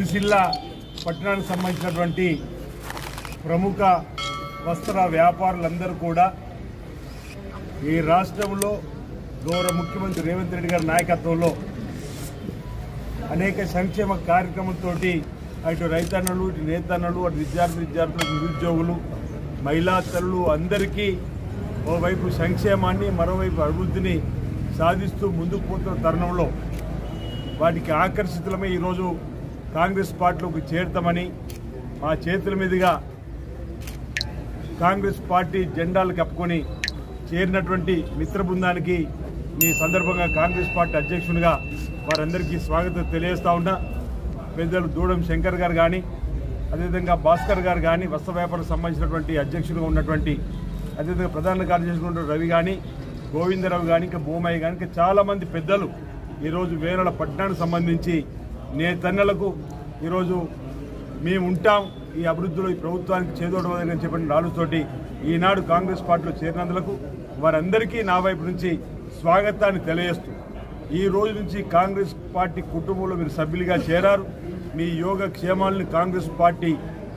సిరిసిల్ల పట్టణానికి సంబంధించినటువంటి ప్రముఖ వస్త్ర వ్యాపారులందరూ కూడా ఈ రాష్ట్రంలో గౌరవ ముఖ్యమంత్రి రేవంత్ రెడ్డి గారి నాయకత్వంలో అనేక సంక్షేమ కార్యక్రమాలతోటి అటు రైతన్నలు ఇటు నేతన్నలు అటు విద్యార్థులు నిరుద్యోగులు మహిళా తల్లులు అందరికీ ఓవైపు సంక్షేమాన్ని మరోవైపు అభివృద్ధిని సాధిస్తూ ముందుకు పోతున్న తరుణంలో వాటికి ఆకర్షితులమై ఈరోజు కాంగ్రెస్ పార్టీలోకి చేరుతామని మా చేతుల మీదుగా కాంగ్రెస్ పార్టీ జెండాలు కప్పుకొని చేరినటువంటి మిత్ర బృందానికి ఈ సందర్భంగా కాంగ్రెస్ పార్టీ అధ్యక్షునిగా వారందరికీ స్వాగతం తెలియజేస్తా ఉన్నా. పెద్దలు దూడం శంకర్ గారు కానీ అదేవిధంగా భాస్కర్ గారు కానీ వస్త్ర వ్యాపారం సంబంధించినటువంటి అధ్యక్షుడిగా ఉన్నటువంటి అదేవిధంగా ప్రధాన కార్యదర్శి రవి కానీ గోవిందరావు కానీ ఇంకా భూమయ్య కానీ ఇంకా చాలామంది పెద్దలు ఈరోజు వేరళ పట్టణానికి సంబంధించి నేతన్నలకు ఈరోజు మేము ఉంటాం ఈ అభివృద్ధిలో ఈ ప్రభుత్వానికి చేదోడమని చెప్పిన రాళ్ళతోటి ఈనాడు కాంగ్రెస్ పార్టీలో చేరినందులకు వారందరికీ నా వైపు నుంచి స్వాగతాన్ని తెలియజేస్తూ ఈ రోజు నుంచి కాంగ్రెస్ పార్టీ కుటుంబంలో మీరు సభ్యులుగా చేరారు. మీ యోగక్షేమాలను కాంగ్రెస్ పార్టీ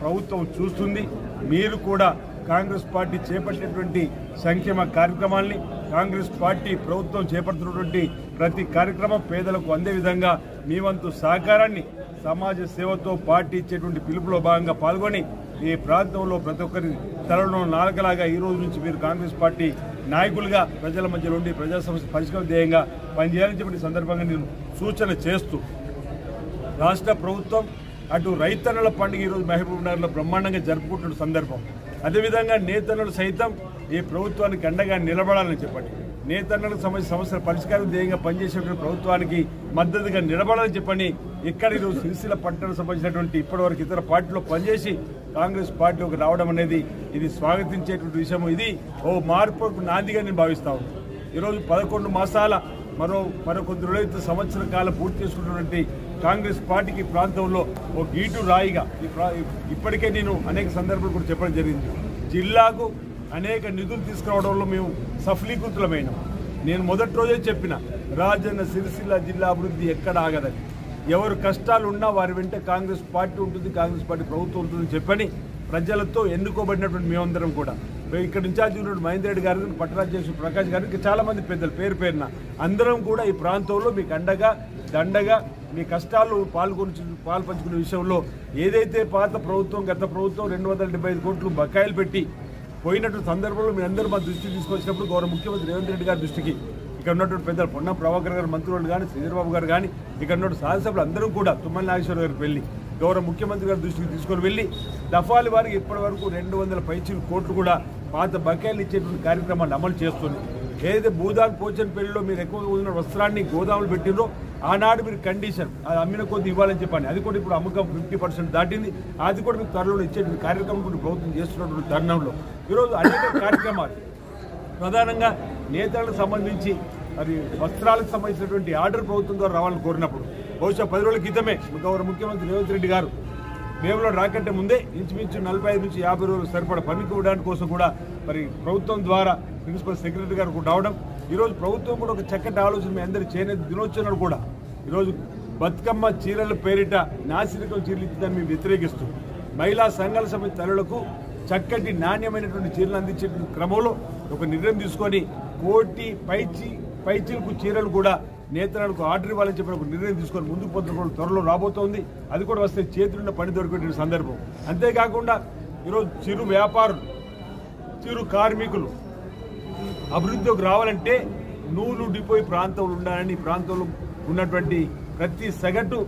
ప్రభుత్వం చూస్తుంది. మీరు కూడా కాంగ్రెస్ పార్టీ చేపట్టినటువంటి సంక్షేమ కార్యక్రమాల్ని కాంగ్రెస్ పార్టీ ప్రభుత్వం చేపడుతున్నటువంటి ప్రతి కార్యక్రమం పేదలకు అందే విధంగా మీ వంతు సహకారాన్ని సమాజ సేవతో పార్టీ ఇచ్చేటువంటి పిలుపులో భాగంగా పాల్గొని ఈ ప్రాంతంలో ప్రతి ఒక్కరి తలలో నాలుకలాగా ఈ రోజు నుంచి మీరు కాంగ్రెస్ పార్టీ నాయకులుగా ప్రజల మధ్యలో ఉండి ప్రజా సమస్య పరిష్కారం ధ్యేయంగా పనిచేయాలని చెప్పిన సందర్భంగా నేను సూచన చేస్తూ రాష్ట్ర ప్రభుత్వం అటు రైతన్నల పండుగ ఈరోజు మహబూబ్ నగర్లో బ్రహ్మాండంగా జరుపుకుంటున్న సందర్భం. అదేవిధంగా నేతన్నలు సైతం ఈ ప్రభుత్వానికి అండగా నిలబడాలని చెప్పండి. నేతన్నలకు సంబంధించిన సమస్యల పరిష్కారం ధ్యేయంగా పనిచేసేటువంటి ప్రభుత్వానికి మద్దతుగా నిలబడాలని చెప్పండి. ఇక్కడ ఈరోజు సిరిసిల్ల పట్టణానికి సంబంధించినటువంటి ఇప్పటివరకు ఇతర పార్టీలో పనిచేసి కాంగ్రెస్ పార్టీలోకి రావడం అనేది ఇది స్వాగతించేటువంటి విషయం. ఇది ఓ మార్పుకు నాందిగా నేను భావిస్తా ఉన్నాను. ఈరోజు 11 మాసాల మరో కొద్ది రోజులైతే సంవత్సర కాలం పూర్తి చేసుకున్నటువంటి కాంగ్రెస్ పార్టీకి ప్రాంతంలో ఓ గీటు రాయిగా ఇప్పటికే నేను అనేక సందర్భాలు కూడా చెప్పడం జరిగింది. జిల్లాకు అనేక నిధులు తీసుకురావడంలో మేము సఫలీకృతులమైనాం. నేను మొదటి రోజే చెప్పిన రాజన్న సిరిసిల్ల జిల్లా అభివృద్ధి ఎక్కడ ఆగదని, ఎవరు కష్టాలు ఉన్నా వారి వెంట కాంగ్రెస్ పార్టీ ఉంటుంది, కాంగ్రెస్ పార్టీ ప్రభుత్వం ఉంటుందని చెప్పని ప్రజలతో ఎన్నుకోబడినటువంటి మేమందరం కూడా ఇక్కడ ఇన్ఛార్జ్ ఉన్నటువంటి మహేందర్ రెడ్డి గారు పట్టణాధ్యక్షుడు ప్రకాష్ గారు ఇంకా చాలామంది పెద్దలు పేరున అందరం కూడా ఈ ప్రాంతంలో మీకు అండగా దండగా మీ కష్టాలు పాల్పంచుకునే విషయంలో ఏదైతే పాత ప్రభుత్వం గత ప్రభుత్వం 275 కోట్లు బకాయిలు పెట్టి పోయినట్టు సందర్భంలో మీ అందరూ మా దృష్టికి తీసుకొచ్చినప్పుడు గౌరవ ముఖ్యమంత్రి రేవంత్ రెడ్డి గారి దృష్టికి ఇక్కడ ఉన్నటువంటి పెద్దలు పొన్నం ప్రభాకర్ గారు మంత్రులు కానీ శ్రీధర్బాబు గారు కానీ ఇక్కడ ఉన్నటువంటి శాసనసభ్యులు అందరూ కూడా తుమ్మల నాగేశ్వర గారికి వెళ్ళి గౌరవ ముఖ్యమంత్రి గారి దృష్టికి తీసుకొని వెళ్ళి దఫాల వారికి ఇప్పటి వరకు 200 పైచీలు కోట్లు కూడా పాత బకాయిలు ఇచ్చేటువంటి కార్యక్రమాన్ని అమలు చేస్తుంది. ఏదైతే భూదాన్ పోచన్పల్లిలో మీరు ఎక్కువ ఉన్న వస్త్రాన్ని గోదాములు పెట్టినో ఆనాడు మీరు కండిషన్ అది అమ్మిన కొద్ది ఇవ్వాలని చెప్పండి. అది కూడా ఇప్పుడు అమ్మకం 50% దాటింది. అది కూడా మీకు త్వరలో ఇచ్చేటువంటి కార్యక్రమం కూడా ప్రభుత్వం చేస్తున్నటువంటి తరుణంలో ఈరోజు అనేక కార్యక్రమాలు ప్రధానంగా నేతలకు సంబంధించి మరి వస్త్రాలకు సంబంధించినటువంటి ఆర్డర్ ప్రభుత్వం ద్వారా రావాలని కోరినప్పుడు బహుశా 10 రోజుల క్రితమే గౌరవ ముఖ్యమంత్రి రేవంత్ రెడ్డి గారు వేములో రాకంటే ముందే ఇంచుమించు 45 నుంచి 50 రోజులు సరిపడా పనికి ఇవ్వడానికి కోసం కూడా మరి ప్రభుత్వం ద్వారా ప్రిన్సిపల్ సెక్రటరీ గారు రావడం, ఈరోజు ప్రభుత్వం కూడా ఒక చక్కటి ఆలోచన మీ అందరి చేనేత దినోత్సవం కూడా ఈరోజు బతుకమ్మ చీరల పేరిట నాసిరకం చీరలు ఇచ్చిందని మేము వ్యతిరేకిస్తూ మహిళా సంఘాల సమితి తల్లులకు చక్కటి నాణ్యమైనటువంటి చీరలు అందించేటువంటి క్రమంలో ఒక నిర్ణయం తీసుకొని 1 కోటి పైచీలకు చీరలు కూడా నేతలకు ఆర్డర్ ఇవ్వాలని చెప్పిన ఒక నిర్ణయం తీసుకొని ముందుకు పోతున్న త్వరలో రాబోతోంది. అది కూడా వస్తే చేతులున్న పని దొరికే సందర్భం. అంతేకాకుండా ఈరోజు చిరు వ్యాపారులు చిరు కార్మికులు అభివృద్ధిలోకి రావాలంటే నూలు డిపోయి ప్రాంతంలో ఉండాలని ప్రాంతంలో ఉన్నటువంటి ప్రతి సగటు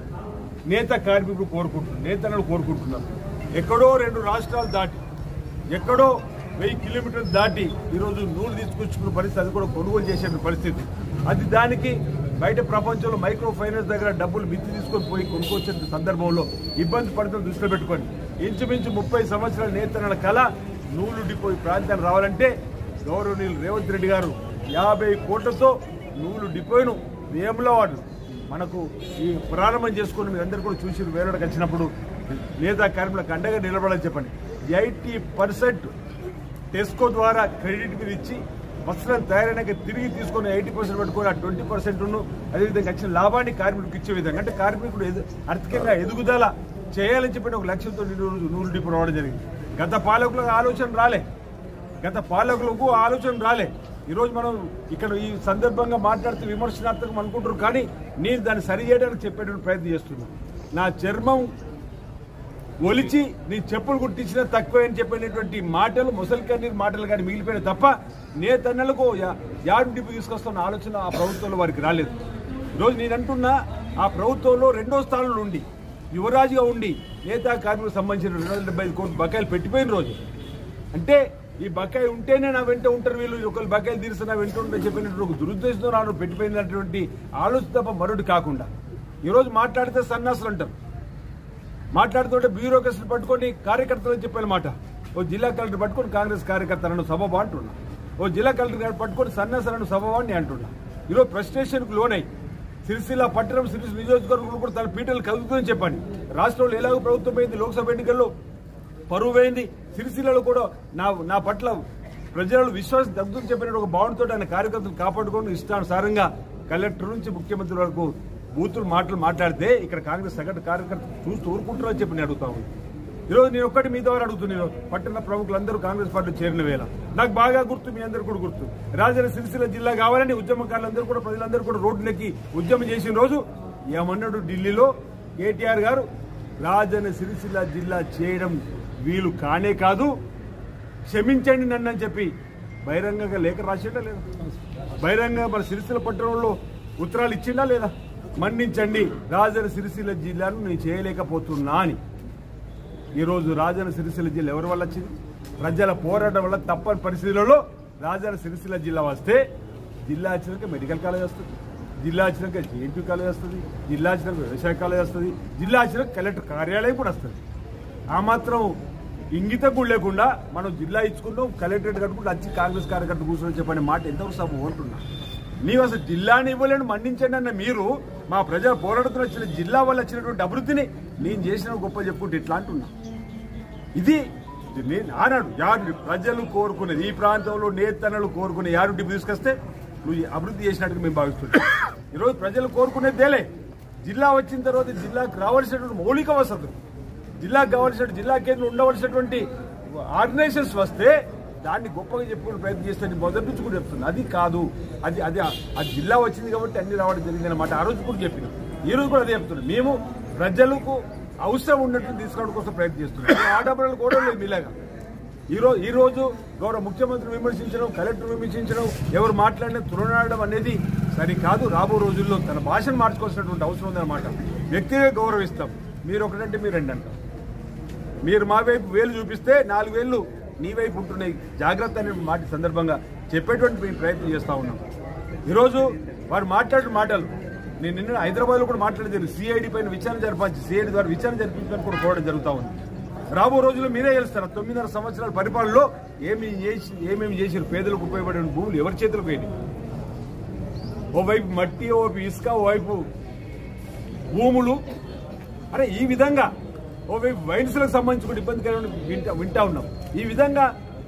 నేత కార్మికులు కోరుకుంటున్నారు, నేతలు కోరుకుంటున్నారు. ఎక్కడో 2 రాష్ట్రాలు దాటి ఎక్కడో 1000 కిలోమీటర్లు దాటి ఈరోజు నూలు తీసుకొచ్చుకున్న పరిస్థితి, అది కూడా కొనుగోలు చేసే పరిస్థితి. అది దానికి బయట ప్రపంచంలో మైక్రో ఫైనాన్స్ దగ్గర డబ్బులు మిత్తి తీసుకొని పోయి కొనుక్కొచ్చే సందర్భంలో ఇబ్బంది పడుతున్న దృష్టిలో పెట్టుకొని ఇంచుమించు 30 సంవత్సరాల నేతల కళ నూలు డిపోయి ప్రాంతాన్ని రావాలంటే గౌరవనీయులు రేవంత్ రెడ్డి గారు 50 కోట్లతో నూలు డిపోయిను వేములవాడ మనకు ఈ ప్రారంభం చేసుకుని మీరందరూ కూడా చూసి వేరేకి వచ్చినప్పుడు నేతా కార్మికులకు అండగా నిలబడాలని చెప్పండి. 80% టెస్కో ద్వారా క్రెడిట్ మీద ఇచ్చి వస్త్రం తయారైనాక తిరిగి తీసుకొని 80% పెట్టుకొని ఆ 20%ను అదేవిధంగా వచ్చిన లాభాన్ని కార్మికులకు ఇచ్చే విధంగా అంటే కార్మికుడు ఆర్థికంగా ఎదుగుదల చేయాలని చెప్పిన ఒక లక్ష్యంతో నూరు డిపో రావడం జరిగింది. గత పాలకులకు ఆలోచన రాలే. ఈరోజు మనం ఇక్కడ ఈ సందర్భంగా మాట్లాడుతూ విమర్శనాత్మకం అనుకుంటారు, కానీ నేను దాన్ని సరి చేయడానికి చెప్పేటువంటి ప్రయత్నం చేస్తున్నాను. నా చర్మం ఒలిచి నీ చెప్పులు కుట్టించినా తక్కువ అని చెప్పినటువంటి మాటలు ముసలి కన్నీరు మాటలు కానీ మిగిలిపోయిన తప్ప నేతన్నలకు యాడ్ డిపో తీసుకొస్తున్న ఆలోచన ఆ ప్రభుత్వంలో వారికి రాలేదు. ఈరోజు నేను అంటున్నా, ఆ ప్రభుత్వంలో 2వ స్థానంలో ఉండి యువరాజుగా ఉండి నేతా కార్మికులకు సంబంధించిన 275 కోట్ల బకాయిలు పెట్టిపోయిన రోజు, అంటే ఈ బకాయి ఉంటేనే నా వెంట ఉంటారు వీళ్ళు, ఒకళ్ళు బకాయిలు తీరిస్తే నా వెంట ఉంటే చెప్పినటువంటి ఒక దురుద్దేశంతో నాడు పెట్టిపోయినటువంటి ఆలోచన తప్ప మరొకటి కాకుండా ఈరోజు మాట్లాడితే సన్నాసులు అంటారు, మాట్లాడుతుంటే బ్యూరోక్రసీలు పట్టుకొని కార్యకర్తలు చెప్పిన మాట. ఓ జిల్లా కలెక్టర్ పట్టుకొని కాంగ్రెస్ కార్యకర్తలను సభ అంటున్నా, ఓ జిల్లా కలెక్టర్ గారు పట్టుకొని సన్నాసులను సభవాన్ని అంటున్నా. ఈరోజు ఫ్రస్ట్రేషన్కు లోనై సిరిసిల్ల పట్టణం సిరిసిల్ల నియోజకవర్గంలో కూడా తన పీటలు కలుగుతుందని చెప్పండి. రాష్ట్రంలో ఎలాగో ప్రభుత్వం పోయింది, లోక్సభ ఎన్నికల్లో పరువు పోయింది, సిరిసిల్లలో కూడా నా పట్ల ప్రజలు విశ్వాసం తగ్గుతుందని చెప్పిన ఒక భావనతో ఆయన కార్యకర్తలు కాపాడుకొని ఇష్టానుసారంగా కలెక్టర్ నుంచి ముఖ్యమంత్రి వరకు బూతులు మాట్లాడితే ఇక్కడ కాంగ్రెస్ సగటు కార్యకర్తలు చూస్తూ ఊరుకుంటారని చెప్పి నేను అడుగుతా ఉన్నాను. ఈరోజు నేను ఒక్కటి మీ ద్వారా అడుగుతున్నాను. పట్టణ ప్రముఖులందరూ కాంగ్రెస్ పార్టీలో చేరిన వేళ నాకు బాగా గుర్తు, మీ అందరూ కూడా గుర్తు, రాజన్న సిరిసిల్ల జిల్లా కావాలని ఉద్యమకారులందరూ కూడా ప్రజలందరూ కూడా రోడ్లకి ఉద్యమం చేసిన రోజు ఏమన్నాడు ఢిల్లీలో కేటీఆర్ గారు, రాజన్న సిరిసిల్ల జిల్లా చేయడం వీలు కానే కాదు, క్షమించండి నన్ను అని చెప్పి బహిరంగంగా లేఖ రాసిండా లేదా? బహిరంగంగా మన సిరిసిల్ల పట్టణంలో ఉత్తరాలు ఇచ్చిండా లేదా? మన్నించండి, రాజన్న సిరిసిల్ల జిల్లాను నేను చేయలేకపోతున్నా అని. ఈరోజు రాజన్న సిరిసిల్ల జిల్లా ఎవరి వల్ల వచ్చింది? ప్రజల పోరాటం వల్ల తప్పని పరిస్థితులలో రాజన్న సిరిసిల్ల జిల్లా వస్తే, జిల్లా వచ్చినాక మెడికల్ కాలేజ్ వస్తుంది, జిల్లా వచ్చినాక జేఎన్టీ కాలేజ్ వస్తుంది, జిల్లా వచ్చినాక వ్యవసాయ కాలేజ్ వస్తుంది, జిల్లా వచ్చినాక కలెక్టర్ కార్యాలయం కూడా వస్తుంది. ఆ మాత్రం ఇంగితం కూడా లేకుండా మనం జిల్లా ఇచ్చుకుంటాం, కలెక్టరేట్ కట్టుకుంటూ వచ్చి కాంగ్రెస్ కార్యకర్త కూర్చొని చెప్పనే మాట ఎంతవరకు సభ ఉంటున్నా. నీవు అసలు జిల్లాని ఇవ్వలేని మన్నించండి అన్న మీరు మా ప్రజల పోరాటంతో వచ్చిన జిల్లా వల్ల వచ్చినటువంటి అభివృద్ధిని నేను చేసిన గొప్ప చెప్పుకుంటే ఇట్లా అంటున్నా. ఇది నేను ఆనాడు యాడు ప్రజలు కోరుకునేది, ఈ ప్రాంతంలో నేతన్నలు కోరుకునే యాడు డిపో తీసుకొస్తే నువ్వు అభివృద్ధి చేసినట్టుగా మేము భావిస్తున్నాం. ఈరోజు ప్రజలు కోరుకునేదేలే. జిల్లా వచ్చిన తర్వాత జిల్లాకు రావాల్సినటువంటి మౌలిక వసతులు, జిల్లాకు కావాల్సిన జిల్లా కేంద్రం ఉండవలసినటువంటి ఆర్గనైజేషన్స్ వస్తే దాన్ని గొప్పగా చెప్పుకునే ప్రయత్నం చేస్తే మొదటి నుంచి కూడా చెప్తుంది. అది కాదు, అది అది ఆ జిల్లా వచ్చింది కాబట్టి అన్ని రావడం జరిగింది అన్నమాట. ఆ రోజు కూడా చెప్పినాం, ఈ రోజు కూడా అదే చెప్తున్నాం. మేము ప్రజలకు అవసరం ఉన్నట్టు తీసుకోవడం కోసం ప్రయత్నం చేస్తున్నాం. ఆడపడలు కూడా లేదు మీలాగా. ఈ రోజు గౌరవ ముఖ్యమంత్రి విమర్శించడం, కలెక్టర్ విమర్శించడం, ఎవరు మాట్లాడినా తులనాడడం అనేది సరికాదు. రాబో రోజుల్లో తన భాషను మార్చుకోవాల్సినటువంటి అవసరం ఉందన్నమాట. వ్యక్తిగా గౌరవిస్తాం, మీరు ఒకటంటే మీరు రెండు అంటాం. మీరు మా వైపు వేలు చూపిస్తే 4 వేలు నీ వైపు ఉంటున్నాయి, జాగ్రత్త అనే మాట సందర్భంగా చెప్పేటువంటి మేము ప్రయత్నం చేస్తూ ఉన్నాం. ఈరోజు వారు మాట్లాడిన మాటలు నేను నిన్న హైదరాబాద్లో కూడా మాట్లాడేది, సిఐడి పైన విచారణ జరపాల్సి, సిఐడి ద్వారా విచారణ జరిపించడానికి కూడా కోరడం జరుగుతూ ఉంది. రాబో రోజుల్లో మీరే గెలుస్తారు. 9.5 సంవత్సరాల పరిపాలనలో ఏమేమి చేసారు? పేదలకు ఉపయోగపడే భూములు ఎవరి చేతులకు పోయింది? ఓవైపు మట్టి, ఓవైపు ఇసుక, ఓవైపు భూములు. అరే ఈ విధంగా ఓవైపు వైన్స్లకు సంబంధించిన ఇబ్బందికరమైన వింటా ఉన్నాం. ఈ విధంగా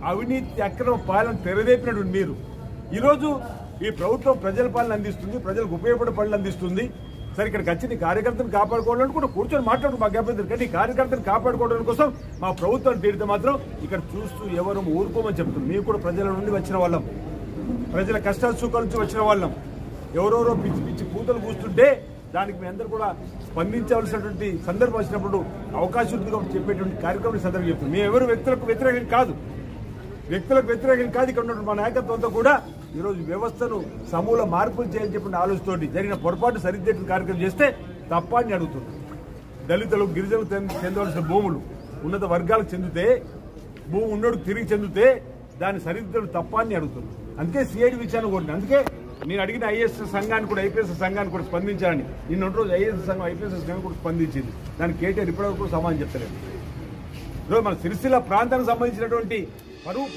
అవినీతి అక్రమ పాలన తెరదేపినటువంటి మీరు ఈరోజు ఈ ప్రభుత్వం ప్రజల పాలన అందిస్తుంది, ప్రజలకు ఉపయోగపడే పనులు అందిస్తుంది. సరే ఇక్కడికి వచ్చి నీ కార్యకర్తను కాపాడుకోవాలని కూడా కూర్చొని మాట్లాడు మాకు అభ్యంతరం, కానీ కార్యకర్తను కాపాడుకోవడం కోసం మా ప్రభుత్వాన్ని తీరితే మాత్రం ఇక్కడ చూస్తూ ఎవరు ఊరుకోమని చెప్తుంది. మేము కూడా ప్రజల నుండి వచ్చిన వాళ్ళం, ప్రజల కష్టాల సుఖాల నుంచి వచ్చిన వాళ్ళం. ఎవరెవరో పిచ్చి పిచ్చి పూతలు కూస్తుంటే దానికి మీ అందరూ కూడా స్పందించవలసినటువంటి సందర్భం వచ్చినప్పుడు అవకాశం ఉంది కాబట్టి చెప్పేటువంటి కార్యక్రమం సందర్భం చెప్తుంది. మేము ఎవరు వ్యక్తులకు వ్యతిరేకం కాదు, ఇక్కడ ఉన్నటువంటి మా నాయకత్వం అంతా కూడా ఈరోజు వ్యవస్థను సమూల మార్పులు చేయాలని చెప్పిన ఆలోచనతోటి జరిగిన పొరపాటు సరిదిద్దే కార్యక్రమం చేస్తే తప్ప అని అడుగుతున్నాం. దళితులు, గిరిజనులు చెందవలసిన భూములు ఉన్నత వర్గాలకు చెందితే, భూమి ఉన్నోడు తిరిగి చెందితే దాన్ని సరిదిద్దడం తప్ప అని అడుగుతున్నాం. అందుకే సిఐడి విచారణ కోరిన, అందుకే నేను అడిగిన ఐఏఎస్ సంఘాన్ని కూడా, ఐపీఎస్ సంఘాన్ని కూడా స్పందించాలని. నిన్న రోజు ఐఏఎస్ సంఘం, ఐపీఎస్ సంఘం కూడా స్పందించింది. దానికి కేటీఆర్ ఇప్పటివరకు కూడా సమాధానం చెప్తలేదు. ఈరోజు మన సిరిసిల్ల ప్రాంతానికి సంబంధించినటువంటి పరువు